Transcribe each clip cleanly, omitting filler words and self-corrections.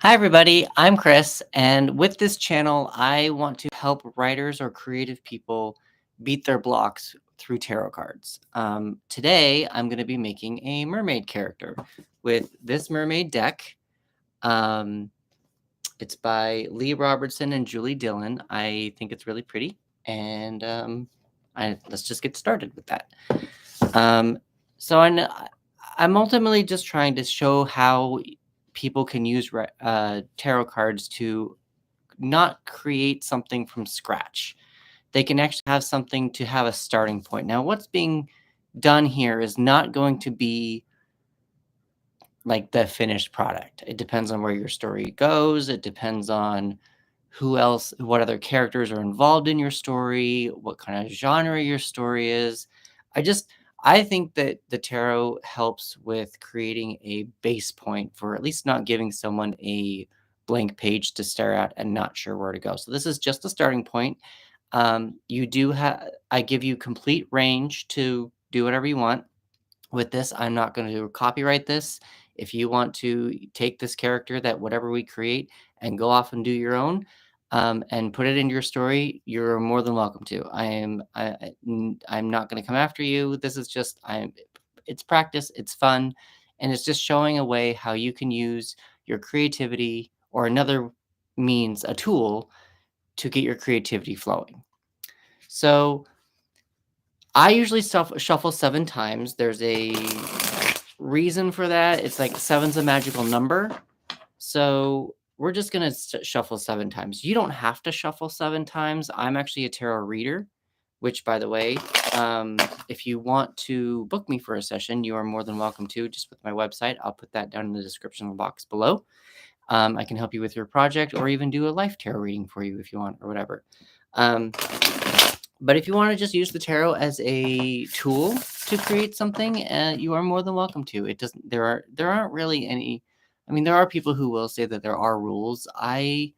Hi, everybody. I'm Chris, and with this channel, I want to help writers or creative people beat their blocks through tarot cards. Today, I'm going to be making a mermaid character with this mermaid deck. Um, it's by Lee Robertson and Julie Dillon. I think it's really pretty, and let's just get started with that. Um, so I'm ultimately just trying to show how people can use tarot cards to not create something from scratch. They can actually have something to have a starting point. Now, what's being done here is not going to be like the finished product. It depends on where your story goes. It depends on what other characters are involved in your story, what kind of genre your story is. I think that the tarot helps with creating a base point for at least not giving someone a blank page to stare at and not sure where to go. So this is just a starting point. I give you complete range to do whatever you want. With this, I'm not going to copyright this. If you want to take this character that whatever we create and go off and do your own, and put it into your story, you're more than welcome to. I'm not going to come after you. This is just it's practice, it's fun, and it's just showing a way how you can use your creativity or another means, a tool to get your creativity flowing. So I usually shuffle 7 times. There's a reason for that. It's like 7's a magical number. So we're just going to shuffle 7 times. You don't have to shuffle 7 times. I'm actually a tarot reader, which, by the way, if you want to book me for a session, you are more than welcome to, just with my website. I'll put that down in the description box below. I can help you with your project or even do a life tarot reading for you if you want or whatever. But if you want to just use the tarot as a tool to create something, you are more than welcome to. There aren't really any. I mean, there are people who will say that there are rules. I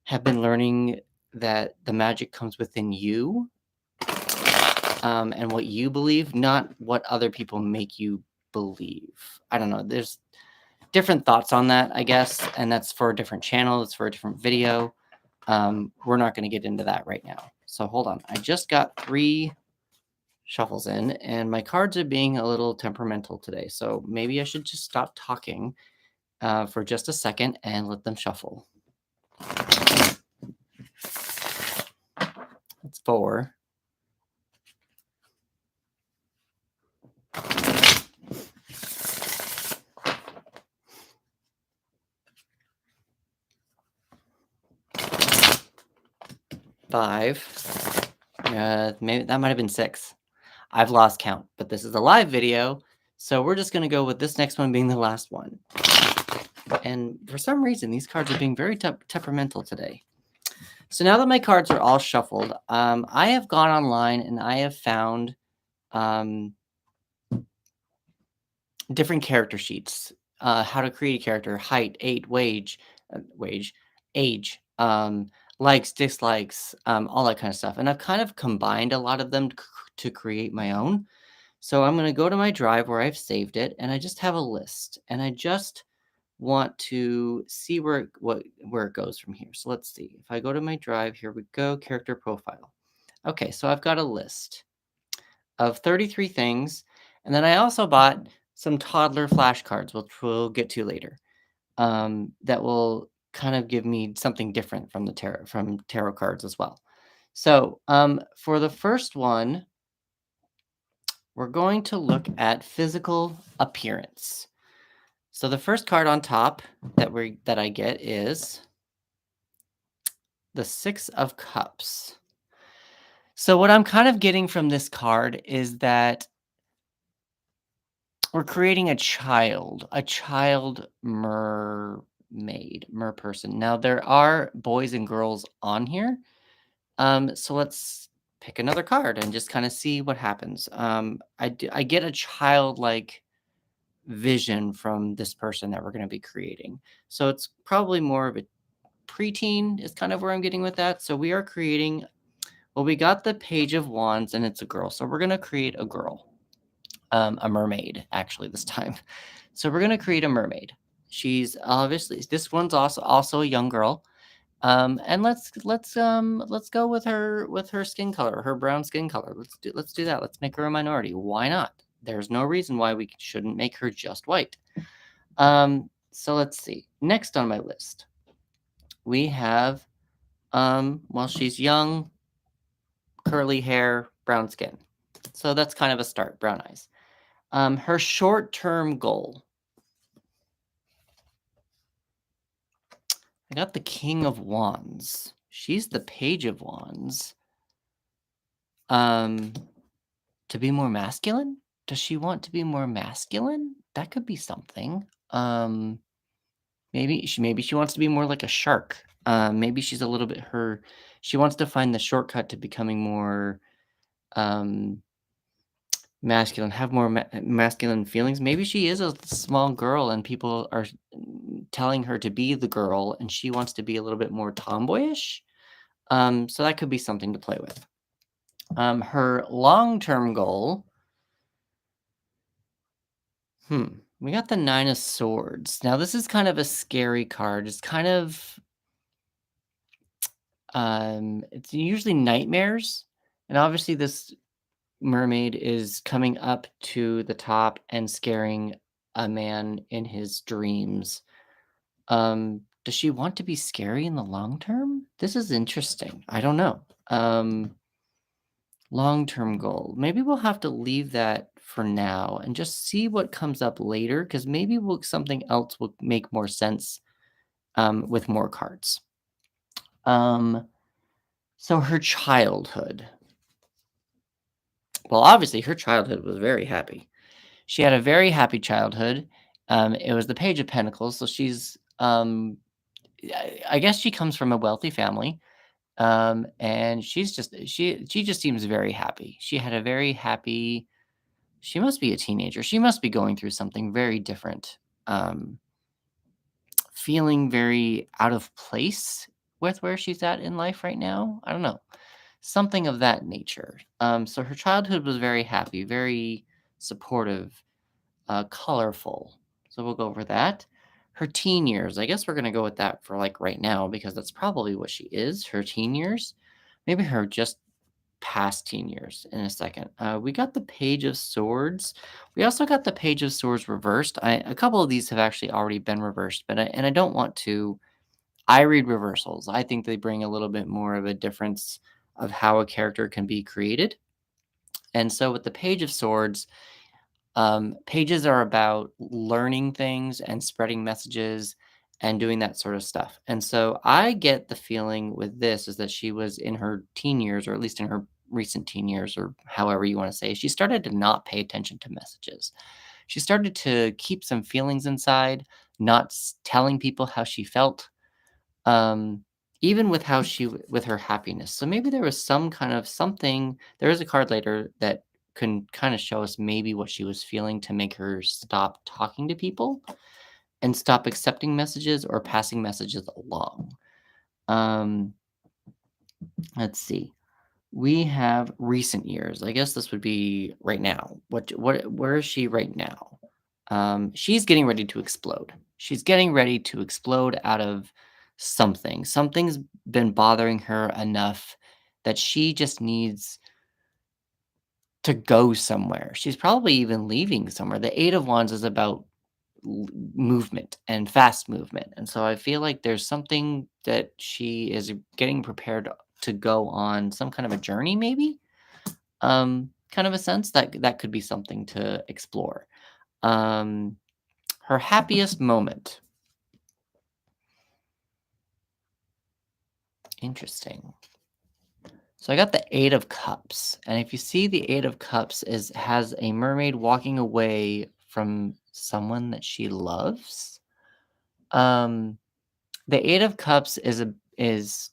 have been learning that the magic comes within you, and what you believe, not what other people make you believe. I don't know. There's different thoughts on that, I guess, and that's for a different channel. It's for a different video. We're not going to get into that right now. So hold on. I just got 3 shuffles in, and my cards are being a little temperamental today. So maybe I should just stop talking for just a second and let them shuffle. That's 4. Five. Maybe that might have been 6. I've lost count, but this is a live video, so we're just going to go with this next one being the last one. And for some reason, these cards are being very temperamental today. So now that my cards are all shuffled, I have gone online and I have found different character sheets, how to create a character, height, age, likes, dislikes, all that kind of stuff. And I've kind of combined a lot of them to create my own. So I'm going to go to my drive where I've saved it, and I just have a list, and I just want to see where it goes from here. So let's see. If I go to my drive, here we go, character profile. Okay, so I've got a list of 33 things, and then I also bought some toddler flashcards, which we'll get to later, that will kind of give me something different from tarot cards as well. So for the first one, we're going to look at physical appearance. So the first card on top that I get is the 6 of Cups. So what I'm kind of getting from this card is that we're creating a child mermaid, person. Now there are boys and girls on here. So let's pick another card and just kind of see what happens. I get a childlike vision from this person that we're going to be creating. So it's probably more of a preteen is kind of where I'm getting with that. So we are creating, well, we got the Page of Wands and it's a girl. So we're going to create a girl, a mermaid actually this time. So we're going to create a mermaid. She's obviously this one's also a young girl. And let's go with her skin color, her brown skin color. Let's do that. Let's make her a minority. Why not? There's no reason why we shouldn't make her just white. So let's see. Next on my list, we have well, she's young, curly hair, brown skin. So that's kind of a start, brown eyes. Her short-term goal. I got the King of Wands. She's the Page of Wands. Um, to be more masculine? Does she want to be more masculine? That could be something. Maybe she wants to be more like a shark. Maybe she's a little bit she wants to find the shortcut to becoming more um masculine, have more masculine feelings. Maybe she is a small girl and people are telling her to be the girl and she wants to be a little bit more tomboyish. So that could be something to play with. Her long-term goal, we got the Nine of Swords. Now this is kind of a scary card. It's kind of it's usually nightmares. And obviously this mermaid is coming up to the top and scaring a man in his dreams. Does she want to be scary in the long term? This is interesting. I don't know. Long-term goal. Maybe we'll have to leave that for now and just see what comes up later, because maybe something else will make more sense with more cards. So her childhood. Well, obviously her childhood was very happy. She had a very happy childhood. It was the Page of Pentacles, so she's I guess she comes from a wealthy family. And she just seems very happy. She had a very happy She must be a teenager. She must be going through something very different. Um, Feeling very out of place with where she's at in life right now. I don't know. Something of that nature. So her childhood was very happy, very supportive, colorful. So we'll go over that. Her teen years. I guess we're gonna go with that for like right now because that's probably what she is. Her teen years. Maybe her just past teen years in a second. We got the Page of Swords. We also got the Page of Swords reversed. A couple of these have actually already been reversed, but I don't want to. I read reversals. I think they bring a little bit more of a difference of how a character can be created. And so with the Page of Swords, pages are about learning things and spreading messages and doing that sort of stuff. And so I get the feeling with this is that she was in her teen years, or at least in her recent teen years, or however you want to say, she started to not pay attention to messages. She started to keep some feelings inside, not telling people how she felt, um, even with with her happiness. So maybe there was some kind of something. There is a card later that can kind of show us maybe what she was feeling to make her stop talking to people and stop accepting messages or passing messages along. Um, let's see. We have recent years. I guess this would be right now. Where is she right now? She's getting ready to explode. She's getting ready to explode out of something. Something's been bothering her enough that she just needs to go somewhere. She's probably even leaving somewhere. The Eight of Wands is about movement and fast movement. And so I feel like there's something that she is getting prepared to go on, some kind of a journey, maybe. Kind of a sense that could be something to explore. Um, Her happiest moment. Interesting. So I got the Eight of Cups, and if you see the Eight of Cups has a mermaid walking away from someone that she loves. Um, the Eight of Cups is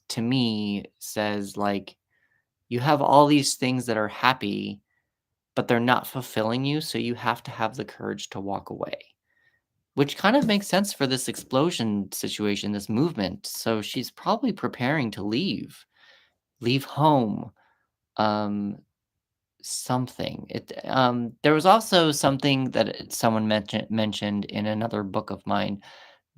to me says like you have all these things that are happy, but they're not fulfilling you, so you have to have the courage to walk away. Which kind of makes sense for this explosion situation, this movement. So she's probably preparing to leave home, um, something. There was also something that someone mentioned in another book of mine.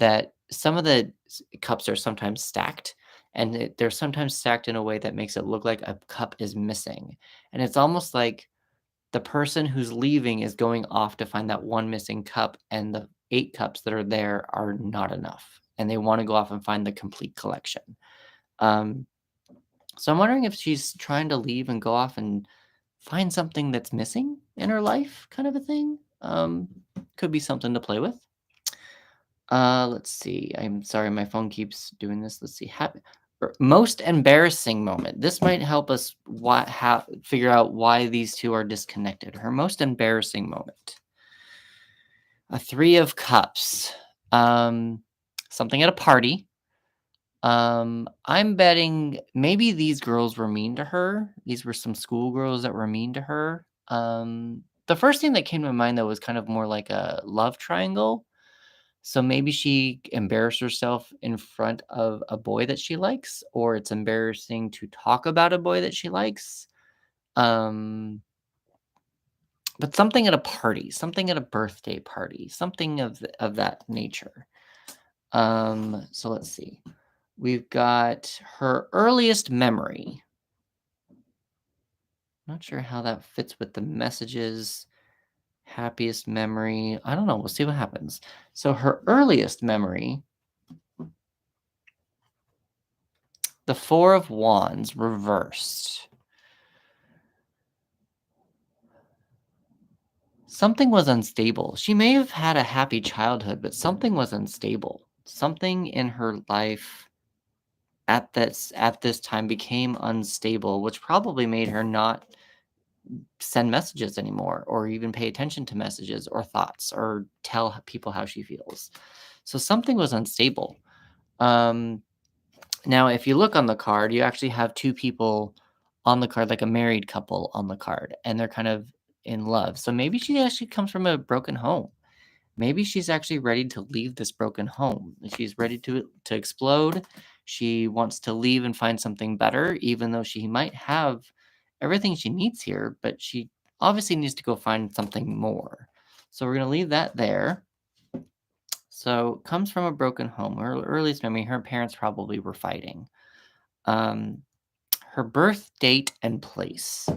that some of the cups are sometimes stacked, and they're sometimes stacked in a way that makes it look like a cup is missing. And it's almost like the person who's leaving is going off to find that one missing cup, and the 8 cups that are there are not enough, and they want to go off and find the complete collection. Um, so I'm wondering if she's trying to leave and go off and find something that's missing in her life, kind of a thing. Could be something to play with. Let's see. I'm sorry, my phone keeps doing this. Let's see. Most embarrassing moment. This might help us figure out why these two are disconnected. Her most embarrassing moment. A 3 of Cups. Something at a party. I'm betting maybe these girls were mean to her. These were some schoolgirls that were mean to her. The first thing that came to my mind though was kind of more like a love triangle. So maybe she embarrassed herself in front of a boy that she likes, or it's embarrassing to talk about a boy that she likes. Um, but something at a party, something at a birthday party, something of that nature. So let's see. We've got her earliest memory. Not sure how that fits with the messages. Happiest memory. I don't know. We'll see what happens. So her earliest memory, the 4 of Wands reversed. Something was unstable. She may have had a happy childhood, but something was unstable. Something in her life at this time became unstable, which probably made her not send messages anymore or even pay attention to messages or thoughts or tell people how she feels. So something was unstable. Now, if you look on the card, you actually have 2 people on the card, like a married couple on the card, and they're kind of in love. So maybe she actually comes from a broken home. Maybe she's actually ready to leave this broken home. She's ready to explode. She wants to leave and find something better, even though she might have everything she needs here, but she obviously needs to go find something more. So we're going to leave that there. So comes from a broken home. Her earliest memory, her parents probably were fighting. Her birth date and place.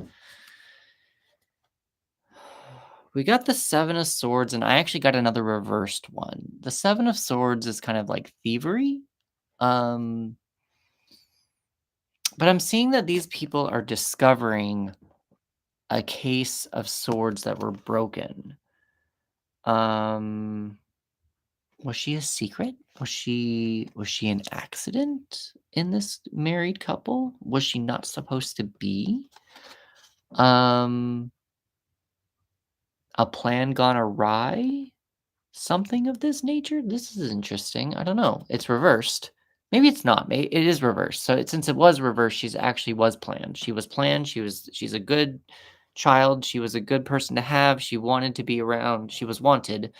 We got the 7 of Swords, and I actually got another reversed one. The 7 of Swords is kind of like thievery. But I'm seeing that these people are discovering a case of swords that were broken. Was she a secret? Was she an accident in this married couple? Was she not supposed to be? A plan gone awry? Something of this nature? This is interesting. I don't know. It's reversed. Maybe it's not. Maybe it is reversed. So since it was reversed, she's actually was planned. She was planned. She's a good child. She was a good person to have. She wanted to be around. She was wanted.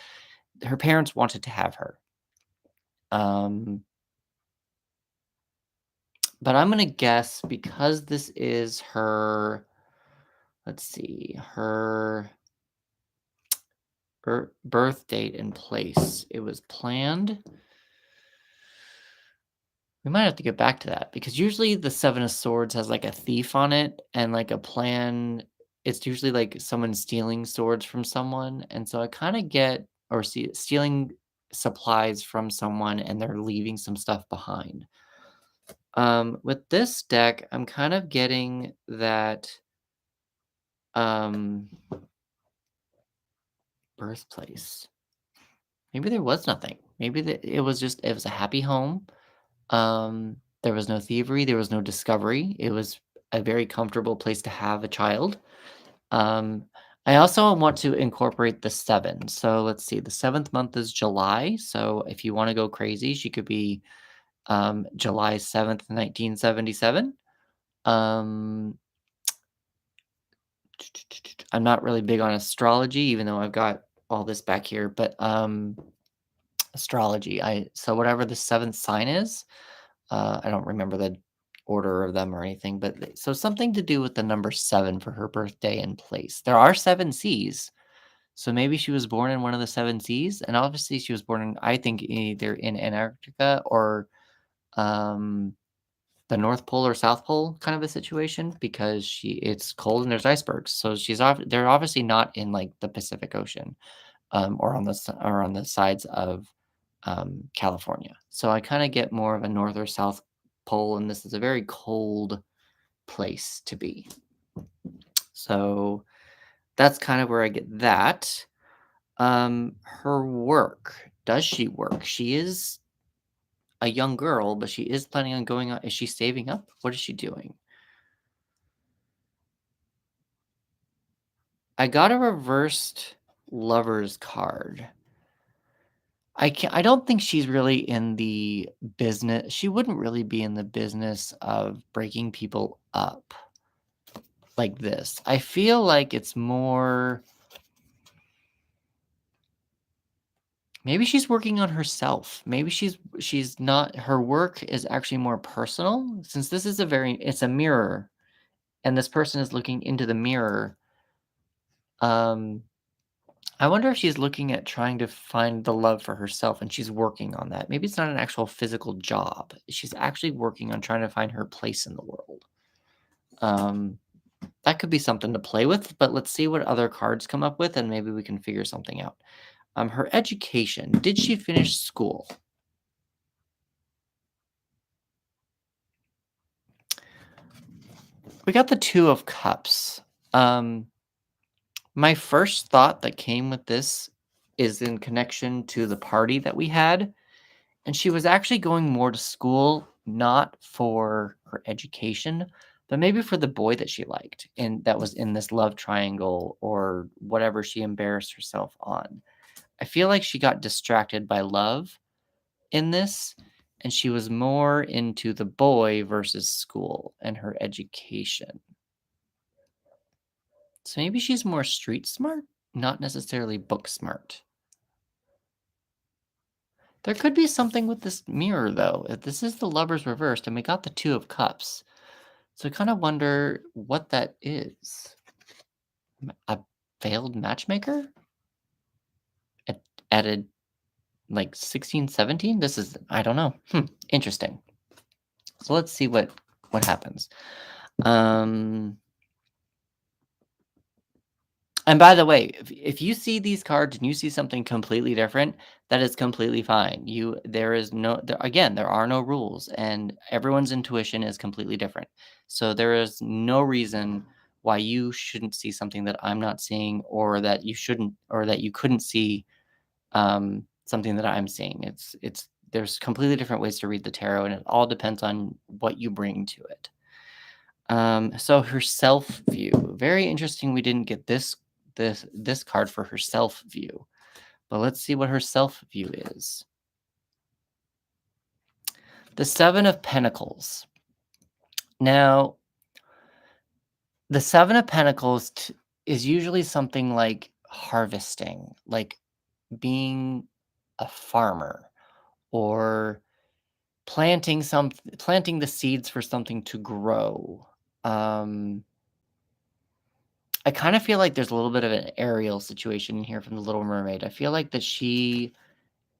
Her parents wanted to have her. But I'm gonna guess because this is her. Let's see, her birth date and place. It was planned. We might have to get back to that because usually the 7 of Swords has like a thief on it and like a plan. It's usually like someone stealing swords from someone. And so I kind of get, or see, stealing supplies from someone and they're leaving some stuff behind. With this deck, I'm kind of getting that birthplace. Maybe there was nothing. Maybe it was a happy home. There was no thievery, there was no discovery. It was a very comfortable place to have a child. I also want to incorporate the 7. So let's see, the 7th month is July. So if you want to go crazy, she could be July 7th, 1977. I'm not really big on astrology, even though I've got all this back here, but astrology. So whatever the 7th sign is, I don't remember the order of them or anything, but so something to do with the number 7 for her birthday and place. There are 7 C's, So maybe she was born in one of the 7 seas, and obviously she was born in, I think, either in Antarctica or, um, the North Pole or South Pole kind of a situation because it's cold and there's icebergs. So they're obviously not in, like, the Pacific Ocean, or on the sides of, California. So I kinda get more of a North or South Pole, and this is a very cold place to be. So that's kind of where I get that. Her work. Does she work? She is a young girl, but she is planning on going on. Is she saving up? What is she doing? I got a reversed lover's card. I don't think she's really in the business. She wouldn't really be in the business of breaking people up like this. I feel like it's more. Maybe she's working on herself. Maybe she's not, her work is actually more personal since this is it's a mirror and this person is looking into the mirror. Um, I wonder if she's looking at trying to find the love for herself and she's working on that. Maybe it's not an actual physical job. She's actually working on trying to find her place in the world. Um, that could be something to play with, but let's see what other cards come up with and maybe we can figure something out. Her education. Did she finish school? We got the 2 of Cups. Um, my first thought that came with this is in connection to the party that we had, and she was actually going more to school, not for her education, but maybe for the boy that she liked and that was in this love triangle or whatever she embarrassed herself on. I feel like she got distracted by love in this, and she was more into the boy versus school and her education. So maybe she's more street smart, not necessarily book smart. There could be something with this mirror, though. If this is the lovers reversed, and we got the 2 of Cups. So I kind of wonder what that is. A failed matchmaker? At, at a, like 16, 17? This is, I don't know. Interesting. So let's see what happens. Um, And by the way, if you see these cards and you see something completely different, that is completely fine. There is no there, again, there are no rules and everyone's intuition is completely different. So there is no reason why you shouldn't see something that I'm not seeing or that you shouldn't or that you couldn't see something that I'm seeing. It's there's completely different ways to read the tarot and it all depends on what you bring to it. So her self view. Very interesting we didn't get this card for her self view. But let's see what her self view is. The 7 of Pentacles. Now, the 7 of Pentacles is usually something like harvesting, like being a farmer or planting the seeds for something to grow. I kind of feel like there's a little bit of an Ariel situation here from the Little Mermaid. I feel like that she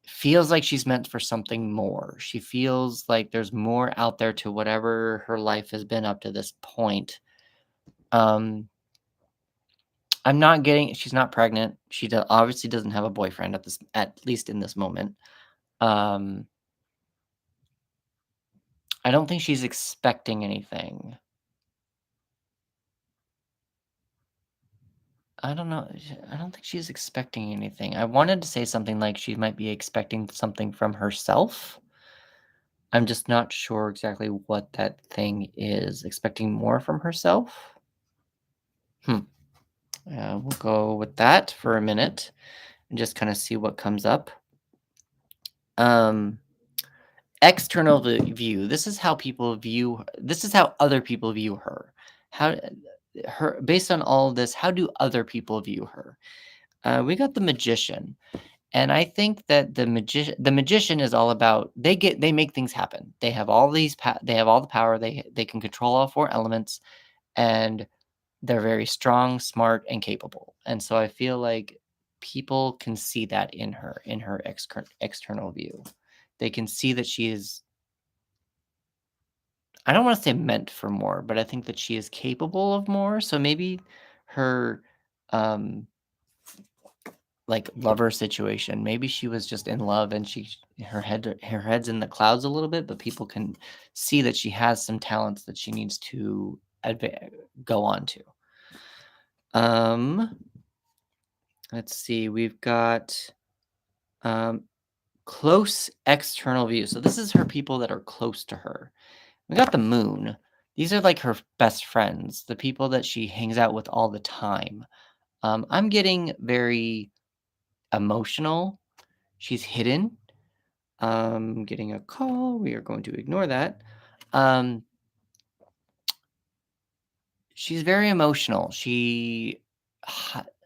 feels like she's meant for something more. She feels like there's more out there to whatever her life has been up to this point. Um, I'm not getting. She's not pregnant. Obviously doesn't have a boyfriend at least in this moment. Um, I don't think she's expecting anything. I don't know. I don't think she's expecting anything. I wanted to say something like she might be expecting something from herself. I'm just not sure exactly what that thing is. Expecting more from herself? Hmm. We'll go with that for a minute and just kind of see what comes up. Um, external view. This is how people view. This is how other people view her. How her based on all of this. How do other people view her? We got the magician. And I think that the magician is all about they make things happen. They have all they have all the power. They can control all 4 elements and they're very strong, smart, and capable. And so I feel like people can see that in her external view. They can see that she is, I don't want to say meant for more, but I think that she is capable of more. So maybe her um like lover situation, maybe she was just in love and her head's in the clouds a little bit, but people can see that she has some talents that she needs to go on to. Um let's see. We've got um close external view. So this is her people that are close to her. We got the moon. These are like her best friends, the people that she hangs out with all the time. I'm getting very emotional. She's hidden. Getting a call. We are going to ignore that. Um, she's very emotional. She's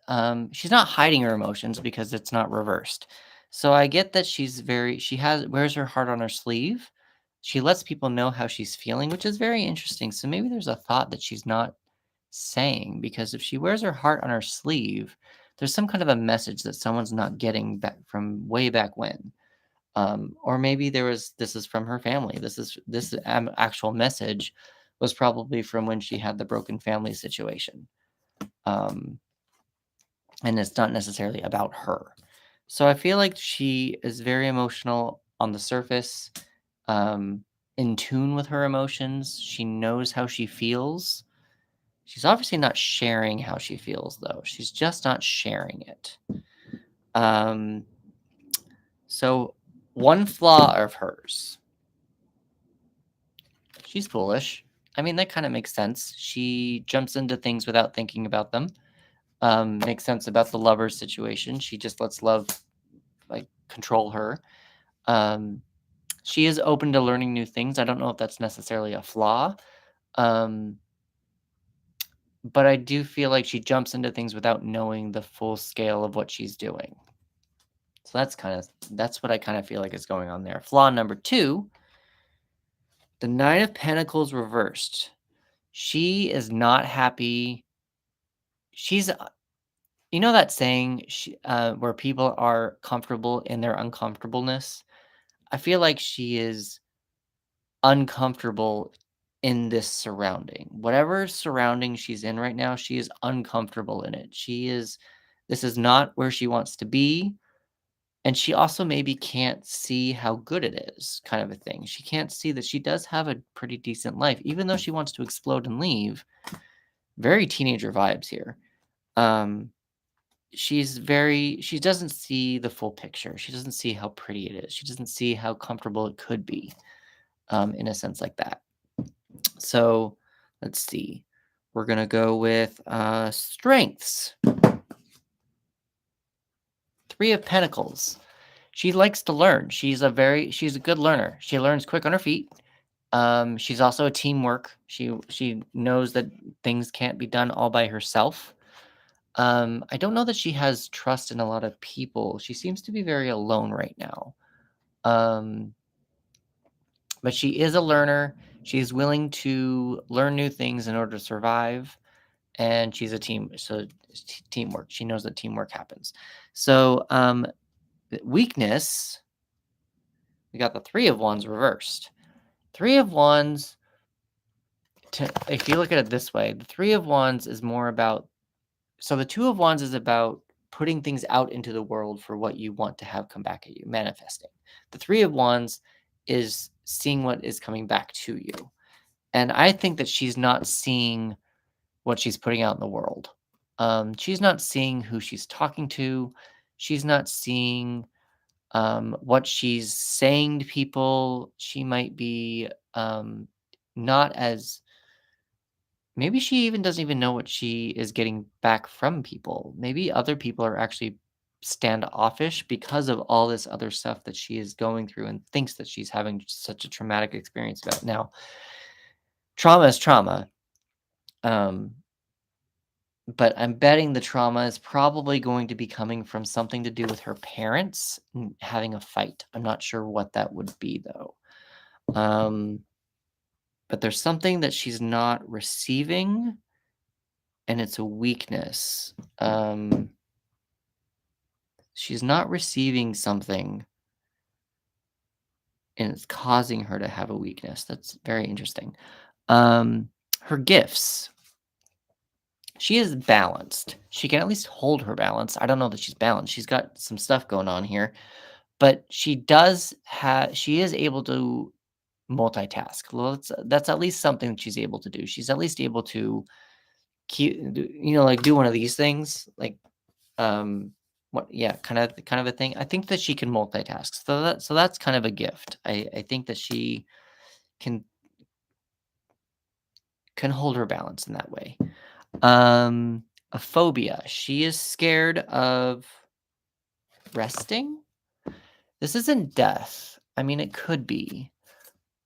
not hiding her emotions because it's not reversed. So I get that she wears her heart on her sleeve. She lets people know how she's feeling, which is very interesting. So maybe there's a thought that she's not saying, because if she wears her heart on her sleeve, there's some kind of a message that someone's not getting back from way back when. Or maybe this is from her family. This actual message was probably from when she had the broken family situation. Um, and it's not necessarily about her. So I feel like she is very emotional on the surface, um, in tune with her emotions. She knows how she feels. She's obviously not sharing how she feels, though. She's just not sharing it. Um, so one flaw of hers, she's foolish. I mean, that kind of makes sense. She jumps into things without thinking about them. Makes sense about the lover situation. She just lets love like control her. Um, she is open to learning new things. I don't know if that's necessarily a flaw. Um, but I do feel like she jumps into things without knowing the full scale of what she's doing. So that's what I kind of feel like is going on there. Flaw number 2, the Nine of Pentacles reversed. She is not happy. She's you know that saying where people are comfortable in their uncomfortableness? I feel like she is uncomfortable in this surrounding. Whatever surrounding she's in right now, she is uncomfortable in it. This is not where she wants to be. And she also maybe can't see how good it is, kind of a thing. She can't see that she does have a pretty decent life, even though she wants to explode and leave. Very teenager vibes here. Um, she doesn't see the full picture. She doesn't see how pretty it is. She doesn't see how comfortable it could be, in a sense like that. So let's see. We're gonna go with strengths. 3 of Pentacles. She likes to learn. She's a good learner. She learns quick on her feet. She's also a teamwork. She knows that things can't be done all by herself. I don't know that she has trust in a lot of people. She seems to be very alone right now. Um, but she is a learner. She's willing to learn new things in order to survive, and she's a team. So teamwork. She knows that teamwork happens. So weakness. We got the 3 of Wands reversed. 3 of Wands. If you look at it this way, the 3 of Wands is more about. So the 2 of Wands is about putting things out into the world for what you want to have come back at you, manifesting. The 3 of Wands is seeing what is coming back to you. And I think that she's not seeing what she's putting out in the world. She's not seeing who she's talking to. She's not seeing what she's saying to people. She might be not as. Maybe she even doesn't even know what she is getting back from people. Maybe other people are actually standoffish because of all this other stuff that she is going through and thinks that she's having such a traumatic experience about. Now, trauma is trauma. Um, but I'm betting the trauma is probably going to be coming from something to do with her parents having a fight. I'm not sure what that would be, though. But there's something that she's not receiving, and it's a weakness. She's not receiving something and it's causing her to have a weakness. That's very interesting. Her gifts. She is balanced. She can at least hold her balance. I don't know that she's balanced. She's got some stuff going on here, but she is able to multitask. Well, that's at least something that she's able to do. She's at least able to like do one of these things, like kind of a thing. I think that she can multitask. So that's kind of a gift. I think that she can hold her balance in that way. A phobia. She is scared of resting. This isn't death. I mean, it could be.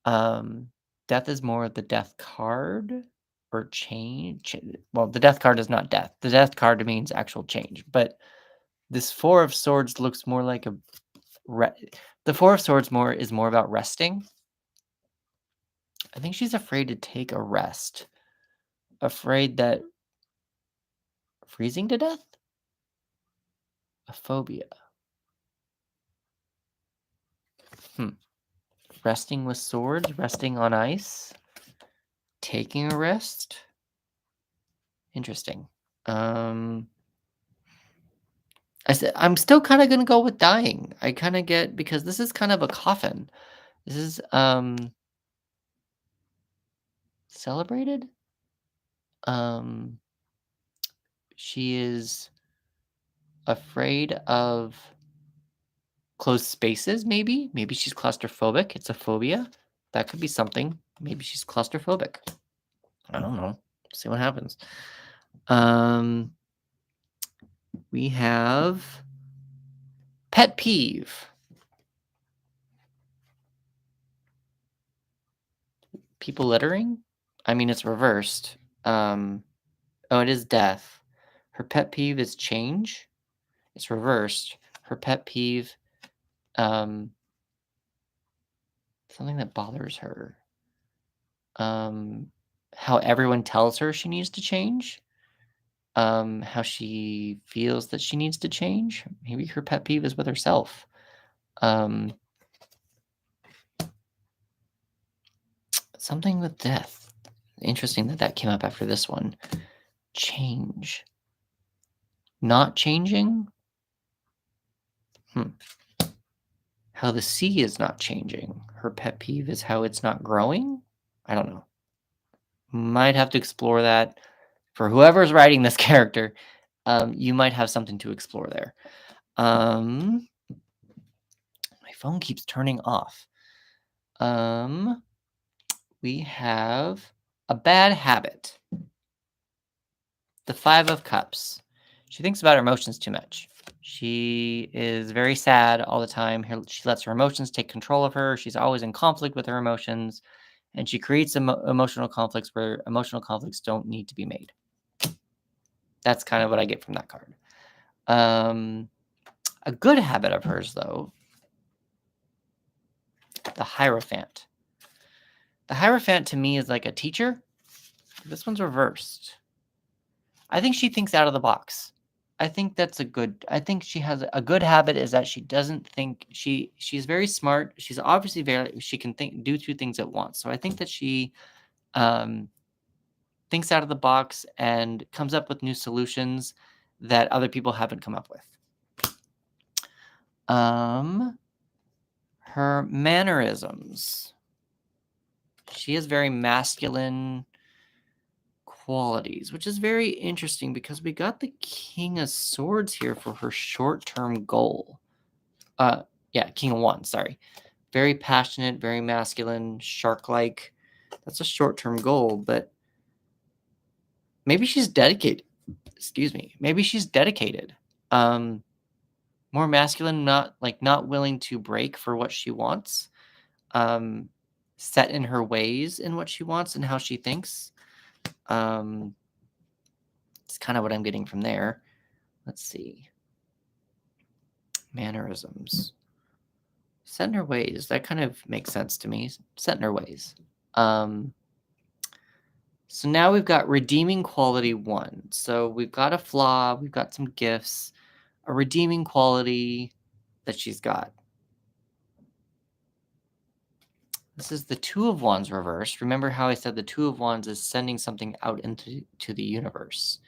Death is more of the death card or change. Well, the death card is not death. The death card means actual change. But this Four of Swords looks more like the Four of Swords is more about resting. I think she's afraid to take a rest. Afraid that freezing to death? A phobia. Resting with swords, resting on ice, taking a rest. Interesting. I'm still kind of gonna go with dying. I kind of get, because this is kind of a coffin. This is celebrated. She is afraid of closed spaces. Maybe she's claustrophobic. It's a phobia. That could be something. Maybe she's claustrophobic. I don't know. See what happens. We have pet peeve. People littering? I mean, it's reversed. It is death. Her pet peeve is change. It's reversed. Her pet peeve, something that bothers her. How everyone tells her she needs to change. How she feels that she needs to change. Maybe her pet peeve is with herself. Something with death. Interesting that came up after this one. Change. Not changing? How the sea is not changing. Her pet peeve is how it's not growing? I don't know. Might have to explore that. For whoever's writing this character, you might have something to explore there. My phone keeps turning off. We have a bad habit. The Five of Cups. She thinks about her emotions too much. She is very sad all the time. She lets her emotions take control of her. She's always in conflict with her emotions. And she creates emotional conflicts where emotional conflicts don't need to be made. That's kind of what I get from that card. A good habit of hers, though, the Hierophant. The Hierophant to me is like a teacher. This one's reversed. I think she thinks out of the box. I think she has a good habit is that she doesn't think she's very smart. She's obviously she can do two things at once. So I think that she thinks out of the box and comes up with new solutions that other people haven't come up with. Her mannerisms. She has very masculine qualities, which is very interesting because we got the King of Swords here for her short-term goal. King of Wands, sorry. Very passionate, very masculine, shark-like. That's a short-term goal, but maybe she's dedicated. Excuse me. Maybe she's dedicated. More masculine, not willing to break for what she wants. Set in her ways in what she wants and how she thinks. It's kind of what I'm getting from there. Let's see. Mannerisms. Set in her ways. That kind of makes sense to me. Set in her ways. So now we've got redeeming quality 1. So we've got a flaw. We've got some gifts. a redeeming quality that she's got. This is the Two of Wands reversed. Remember how I said the Two of Wands is sending something out into the universe.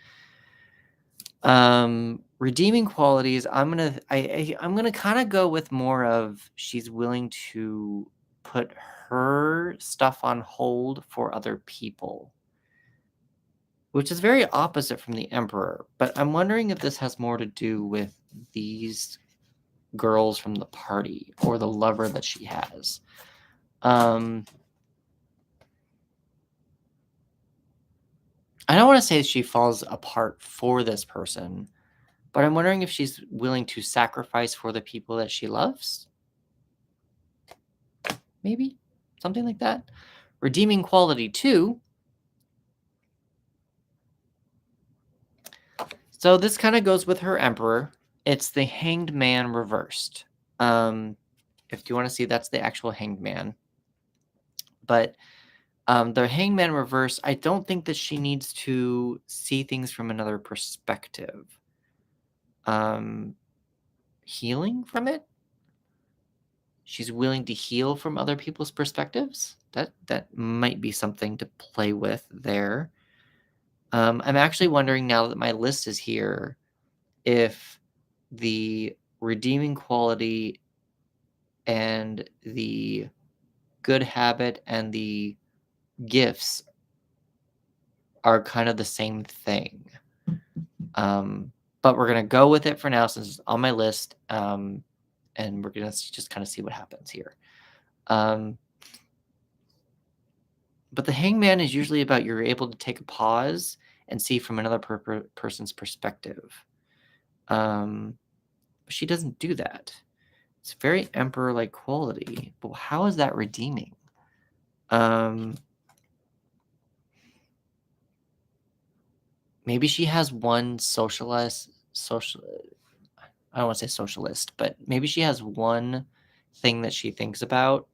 Redeeming qualities, I'm gonna kind of go with more of she's willing to put her stuff on hold for other people, which is very opposite from the Emperor. But I'm wondering if this has more to do with these girls from the party or the lover that she has. I don't want to say she falls apart for this person, but I'm wondering if she's willing to sacrifice for the people that she loves. Maybe something like that. Redeeming quality 2. So this kind of goes with her Emperor. It's the Hanged Man reversed. If you want to see, that's the actual Hanged Man. But the Hangman reverse, I don't think that she needs to see things from another perspective. Healing from it? She's willing to heal from other people's perspectives? That might be something to play with there. I'm actually wondering now that my list is here if the redeeming quality and the good habit and the gifts are kind of the same thing. But we're going to go with it for now since it's on my list. And we're going to just kind of see what happens here. But the Hangman is usually about you're able to take a pause and see from another person's perspective. But she doesn't do that. It's very Emperor-like quality. But how is that redeeming? Maybe she has one I don't want to say socialist, but maybe she has one thing that she thinks about,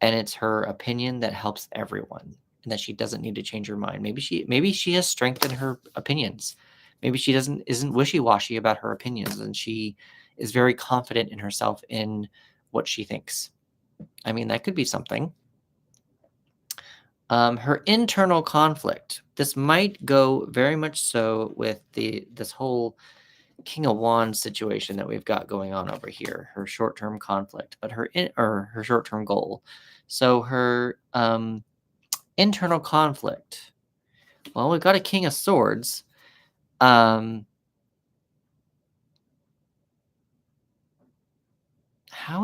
and it's her opinion that helps everyone, and that she doesn't need to change her mind. Maybe she has strength in her opinions. Maybe she isn't wishy-washy about her opinions, and she is very confident in herself in what she thinks. I mean, that could be something. Her internal conflict. This might go very much so with this whole King of Wands situation that we've got going on over here. Her short-term conflict, but her short-term goal. So her internal conflict. Well, we've got a King of Swords. How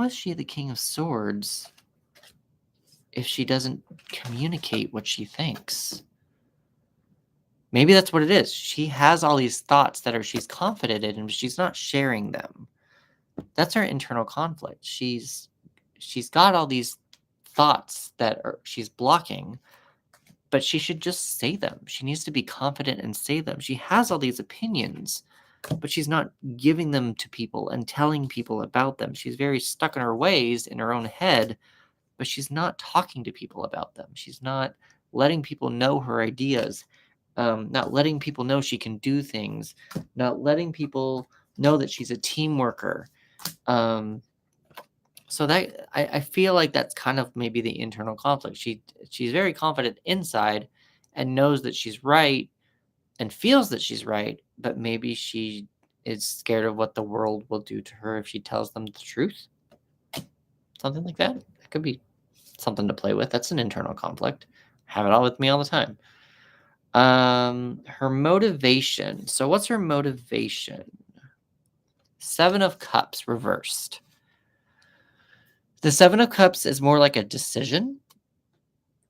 is she the King of Swords if she doesn't communicate what she thinks? Maybe that's what it is. She has all these thoughts that she's confident in, and she's not sharing them. That's her internal conflict. She's got all these thoughts that she's blocking, but she should just say them. She needs to be confident and say them. She has all these opinions, but she's not giving them to people and telling people about them. She's very stuck in her ways in her own head, but she's not talking to people about them. She's not letting people know her ideas, not letting people know she can do things, not letting people know that she's a team worker. So that I feel like that's kind of maybe the internal conflict. She's very confident inside and knows that she's right and feels that she's right, but maybe she is scared of what the world will do to her if she tells them the truth. Something like that. That could be something to play with. That's an internal conflict. I have it all with me all the time. Her motivation. So what's her motivation? 7 of Cups reversed. The 7 of Cups is more like a decision.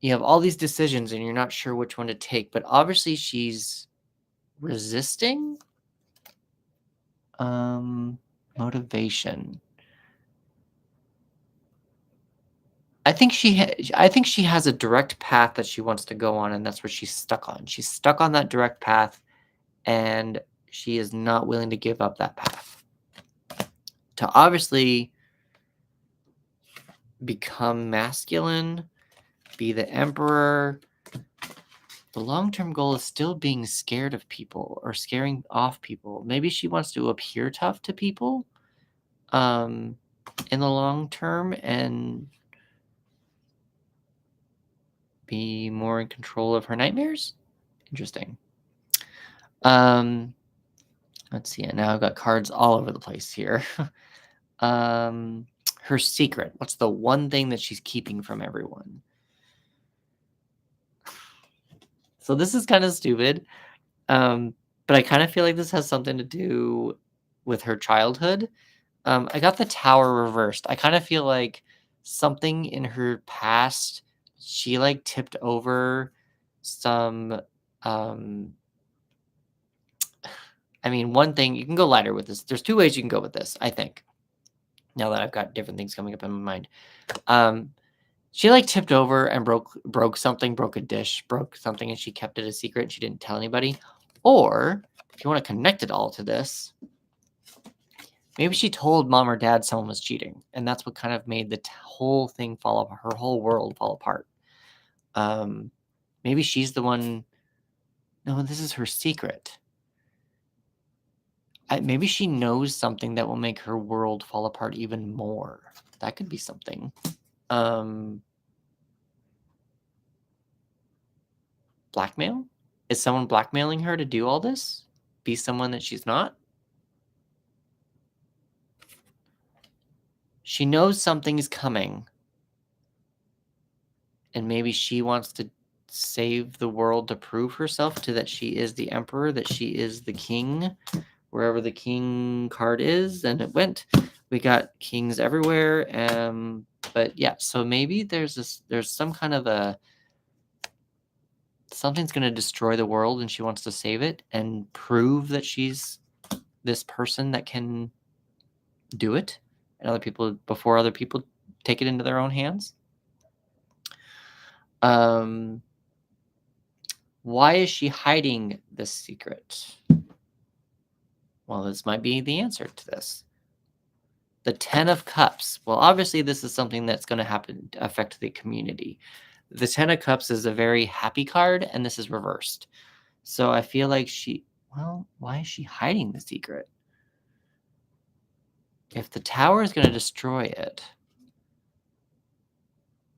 You have all these decisions and you're not sure which one to take, but obviously she's resisting. Motivation. I think she has a direct path that she wants to go on, and that's what she's stuck on. She's stuck on that direct path, and she is not willing to give up that path. To obviously become masculine, be the Emperor, The long-term goal is still being scared of people or scaring off people. Maybe she wants to appear tough to people in the long term and be more in control of her nightmares. Interesting. Let's see. Now I've got cards all over the place here. Her secret. What's the one thing that she's keeping from everyone? So this is kind of stupid. But I kind of feel like this has something to do with her childhood. I got the tower reversed. I kind of feel like something in her past, she like tipped over some I mean, one thing, you can go lighter with this. There's two ways you can go with this, I think. Now that I've got different things coming up in my mind. She like tipped over and broke something, broke a dish, broke something, and she kept it a secret and she didn't tell anybody. Or if you want to connect it all to this, maybe she told mom or dad someone was cheating, and that's what kind of made the whole thing fall apart, her whole world fall apart. Maybe she's the one. No, this is her secret. Maybe she knows something that will make her world fall apart even more. That could be something. Blackmail? Is someone blackmailing her to do all this? Be someone that she's not? She knows something's coming. And maybe she wants to save the world to prove herself to that she is the emperor, that she is the king, wherever the king card is. And it went. We got kings everywhere. But yeah, so maybe there's some kind of a something's going to destroy the world and she wants to save it and prove that she's this person that can do it and other people before other people take it into their own hands. Why is she hiding this secret? Well, this might be the answer to this. The 10 of Cups. Well, obviously this is something that's going to affect the community. The 10 of Cups is a very happy card, and this is reversed. So I feel like why is she hiding the secret? If the tower is going to destroy it,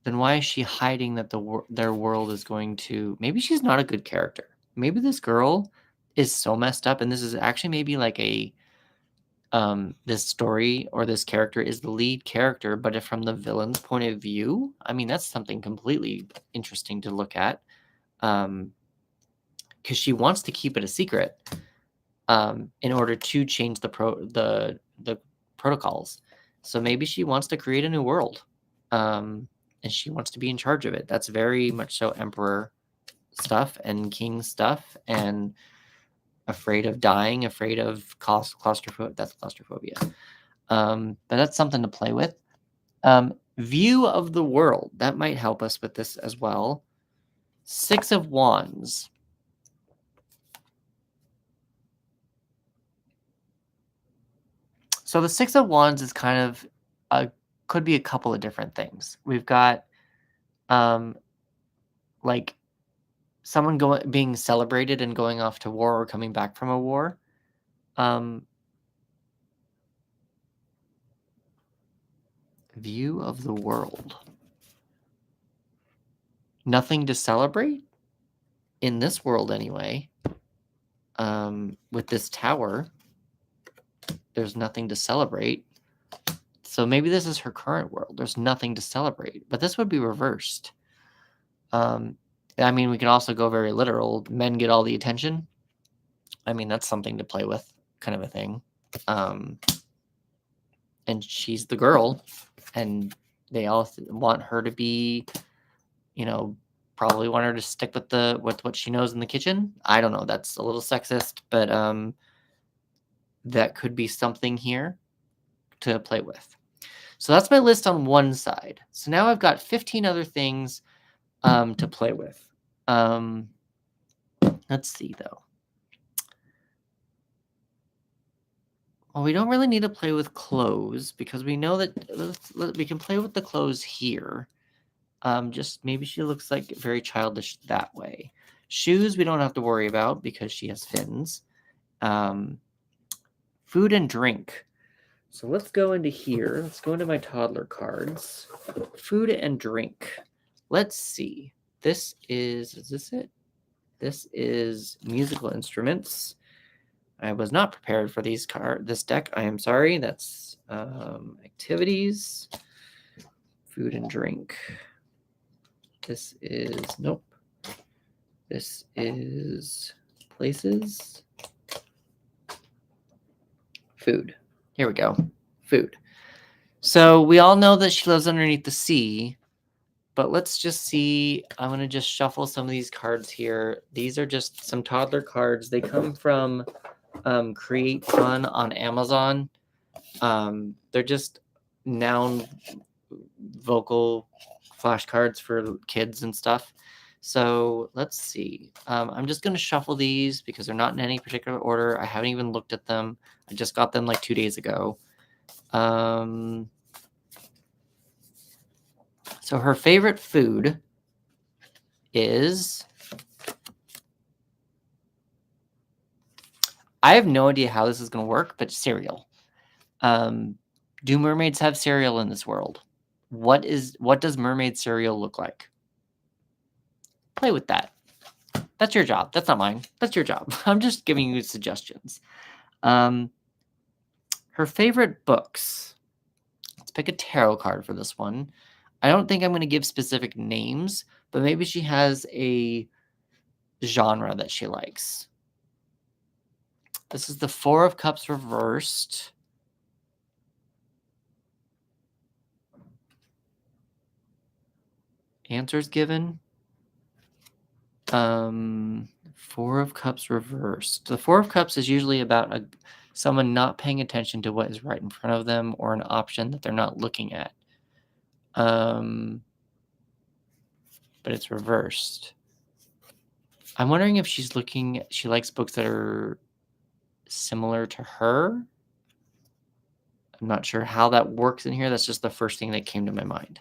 then why is she hiding that their world is going to... Maybe she's not a good character. Maybe this girl is so messed up, and this is actually maybe like a... this story or this character is the lead character, but if from the villain's point of view, I mean, that's something completely interesting to look at. Because she wants to keep it a secret in order to change the protocols. So maybe she wants to create a new world. And she wants to be in charge of it. That's very much so emperor stuff and king stuff and afraid of dying, afraid of claustrophobia. That's claustrophobia. But that's something to play with. View of the world. That might help us with this as well. 6 of Wands. So the 6 of Wands is kind of could be a couple of different things. We've got like someone being celebrated and going off to war or coming back from a war. View of the world. Nothing to celebrate in this world anyway. With this tower, there's nothing to celebrate. So maybe this is her current world. There's nothing to celebrate, but this would be reversed. I mean, we can also go very literal. Men get all the attention. I mean, that's something to play with, kind of a thing. And she's the girl, and they all want her to be, probably want her to stick with what she knows in the kitchen. I don't know. That's a little sexist, but that could be something here to play with. So that's my list on one side. So now I've got 15 other things to play with. Let's see, though. Well, we don't really need to play with clothes because we know that we can play with the clothes here. Just maybe she looks like very childish that way. Shoes we don't have to worry about because she has fins. Food and drink. So let's go into here. Let's go into my toddler cards. Food and drink. Let's see. Is this it? This is musical instruments. I was not prepared for this deck. I am sorry. That's activities, food and drink. This is, nope. This is places. Food. Here we go. Food. So we all know that she lives underneath the sea, but let's just see. I'm going to just shuffle some of these cards here. These are just some toddler cards. They come from Create Fun on Amazon. They're just noun vocal flashcards for kids and stuff. So let's see. I'm just going to shuffle these because they're not in any particular order. I haven't even looked at them. I just got them like 2 days ago. So her favorite food is... I have no idea how this is going to work, but cereal. Do mermaids have cereal in this world? What does mermaid cereal look like? Play with that. That's your job. That's not mine. That's your job. I'm just giving you suggestions. Her favorite books. Let's pick a tarot card for this one. I don't think I'm going to give specific names, but maybe she has a genre that she likes. This is the Four of Cups reversed. Answers given. Four of Cups reversed. The Four of Cups is usually about someone not paying attention to what is right in front of them or an option that they're not looking at. But it's reversed. I'm wondering if she likes books that are similar to her. I'm not sure how that works in here. That's just the first thing that came to my mind.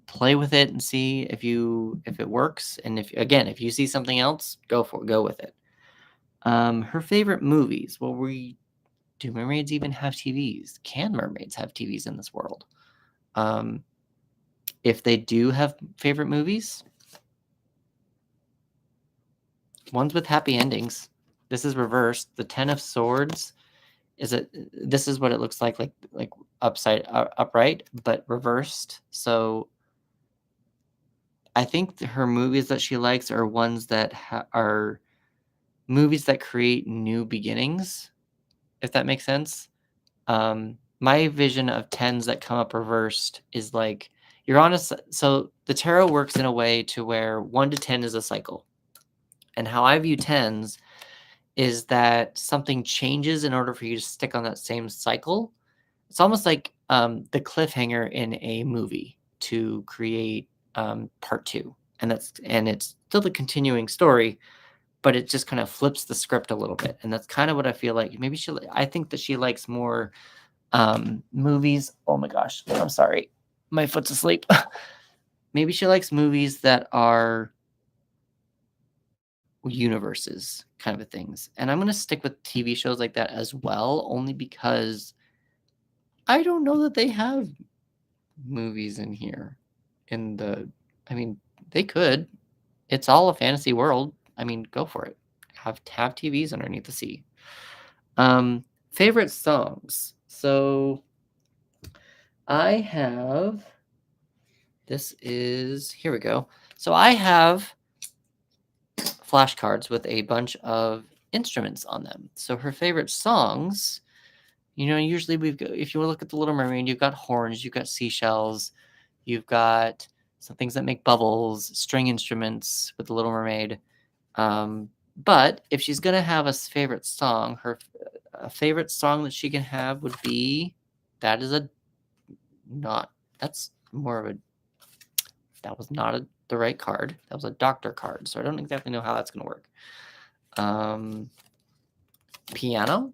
Play with it and see if it works. And if you see something else, go with it. Her favorite movies. Well, do mermaids even have TVs? Can mermaids have TVs in this world? If they do have favorite movies, ones with happy endings. This is reversed. The Ten of Swords this is what it looks like upright, but reversed. So I think her movies that she likes are ones that are movies that create new beginnings, if that makes sense. My vision of tens that come up reversed is like you're on so the tarot works in a way to where 1 to 10 is a cycle. And how I view tens is that something changes in order for you to stick on that same cycle. It's almost like the cliffhanger in a movie to create part 2. And it's still the continuing story, but it just kind of flips the script a little bit. And that's kind of what I feel like. Maybe I think that she likes more movies. Oh my gosh, I'm sorry. My foot's asleep. Maybe she likes movies that are universes kind of things. And I'm going to stick with TV shows like that as well, only because I don't know that they have movies in here. I mean, they could. It's all a fantasy world. I mean, go for it. Have TVs underneath the sea. Favorite songs. So I have, here we go. So I have flashcards with a bunch of instruments on them. So her favorite songs, usually if you look at the Little Mermaid, you've got horns, you've got seashells, you've got some things that make bubbles, string instruments with the Little Mermaid. But if she's going to have a favorite song, a favorite song that she can have would be, that was not the right card. That was a doctor card. So I don't exactly know how that's going to work. Piano.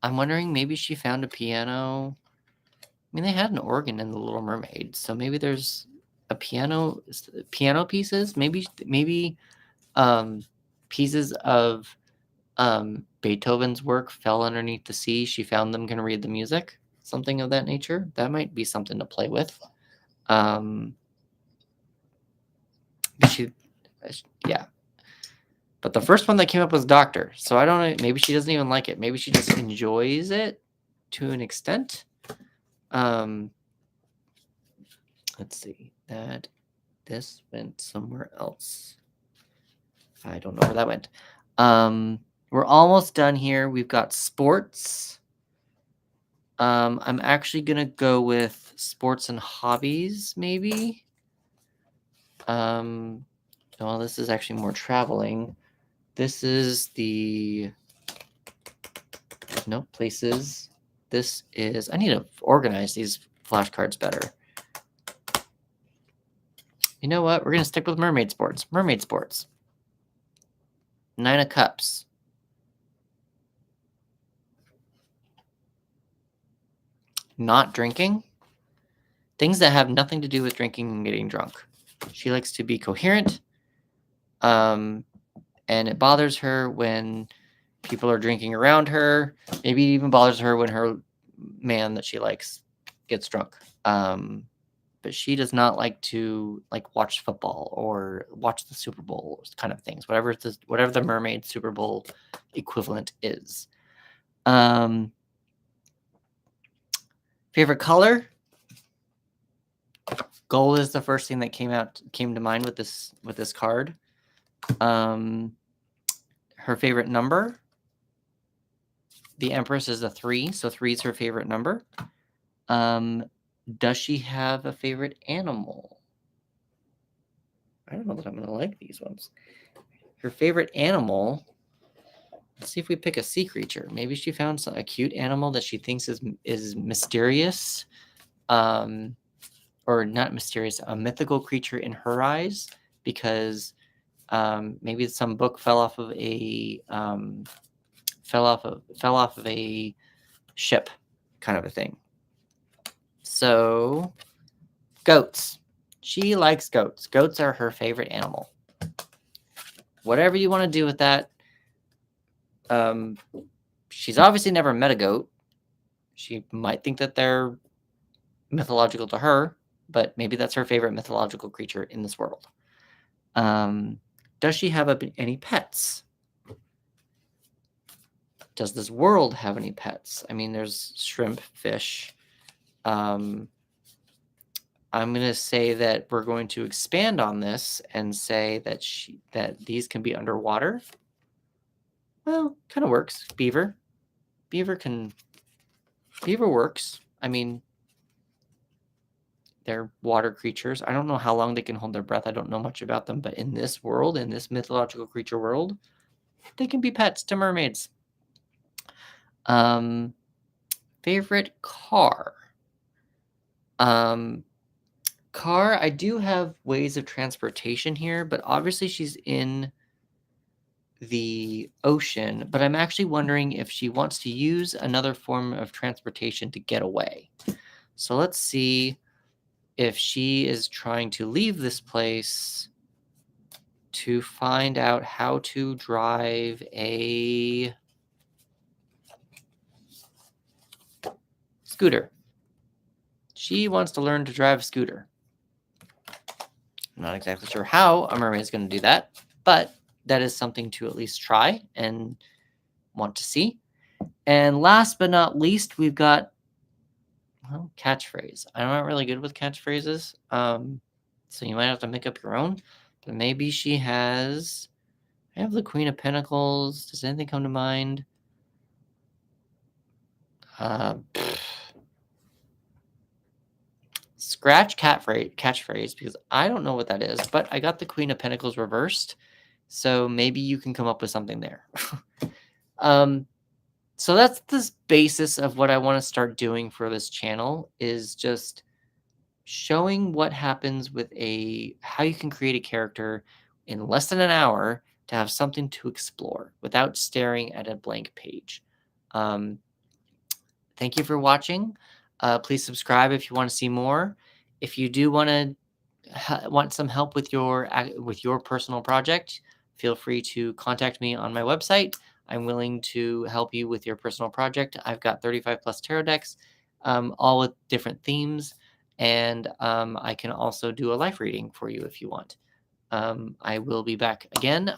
I'm wondering, maybe she found a piano. I mean, they had an organ in the Little Mermaid, so maybe there's a piano pieces, maybe pieces of Beethoven's work fell underneath the sea. She found them, can read the music, something of that nature. That might be something to play with. Yeah. But the first one that came up was doctor. So I don't know. Maybe she doesn't even like it. Maybe she just enjoys it to an extent. Let's see. This went somewhere else. I don't know where that went. We're almost done here. We've got sports. I'm actually going to go with sports and hobbies, maybe. Well, this is actually more traveling. This is the... No, places. This is... I need to organize these flashcards better. You know what? We're going to stick with mermaid sports. Mermaid sports. 9 of Cups. Not drinking. Things that have nothing to do with drinking and getting drunk. She likes to be coherent. And it bothers her when people are drinking around her. Maybe it even bothers her when her man that she likes gets drunk. But she does not like to watch football or watch the Super Bowl kind of things. Whatever the Mermaid Super Bowl equivalent is. Favorite color? Gold is the first thing that came to mind with this card. Her favorite number? The Empress is a 3, so 3 is her favorite number. Does she have a favorite animal? I don't know that I'm going to like these ones. Her favorite animal... Let's see if we pick a sea creature. Maybe she found a cute animal that she thinks is mysterious. Or not mysterious, a mythical creature in her eyes, because maybe some book fell off of a ship, kind of a thing. So, goats. She likes goats. Goats are her favorite animal. Whatever you want to do with that. She's obviously never met a goat. She might think that they're mythological to her, but maybe that's her favorite mythological creature in this world. Does she have any pets? Does this world have any pets? I mean, there's shrimp, fish. I'm going to say that we're going to expand on this and say that these can be underwater. Well, kind of works. Beaver works. I mean, they're water creatures. I don't know how long they can hold their breath. I don't know much about them, but in this world, in this mythological creature world, they can be pets to mermaids. Favorite car? Car, I do have ways of transportation here, but obviously she's in the ocean, but I'm actually wondering if she wants to use another form of transportation to get away. So let's see if she is trying to leave this place to find out how to drive a scooter. She wants to learn to drive a scooter. I'm not exactly sure how a mermaid is going to do that, but that is something to at least try and want to see. And last but not least, we've got, well, catchphrase. I'm not really good with catchphrases, so you might have to make up your own. But maybe she has... I have the Queen of Pentacles. Does anything come to mind? Scratch catchphrase, because I don't know what that is, but I got the Queen of Pentacles reversed, so maybe you can come up with something there. So that's the basis of what I want to start doing for this channel, is just showing what happens with how you can create a character in less than an hour to have something to explore without staring at a blank page. Thank you for watching. Please subscribe if you want to see more. If you do want to want some help with your personal project, feel free to contact me on my website. I'm willing to help you with your personal project. I've got 35 plus tarot decks, all with different themes, and I can also do a life reading for you if you want. I will be back again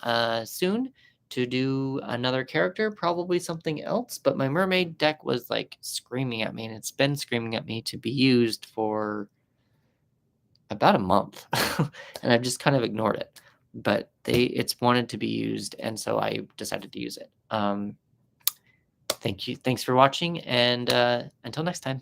soon to do another character, probably something else. But my mermaid deck was like screaming at me, and it's been screaming at me to be used for about a month, and I've just kind of ignored it. But it's wanted to be used, and so I decided to use it. Thank you. Thanks for watching, and until next time.